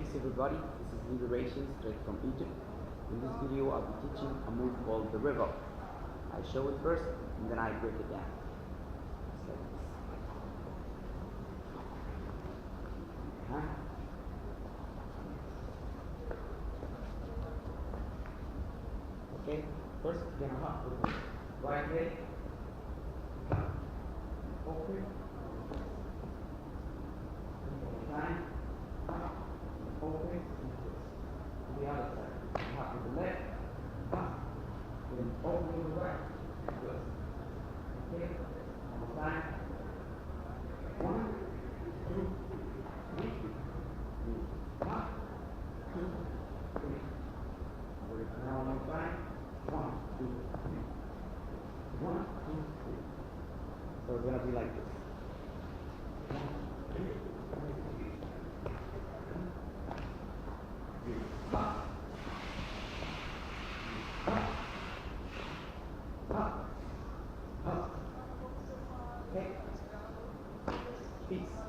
Greetings everybody, this is Liberation straight from Egypt. In this video I'll be teaching a move called the river. I show it first and then I break it down. Just like this. Okay, first you're gonna hop with the right leg. Open. Time. Open. To the other side. Hop with the left. Up. Then open with the right. Good. Okay. One more time. 1, 2, 3. Up. 2, 3. Now one more time. 1, 2, 3. 1, 2, 3. So it's gonna be like this. 1, 2, 3. Up. Up. Up. Up. Okay. Peace.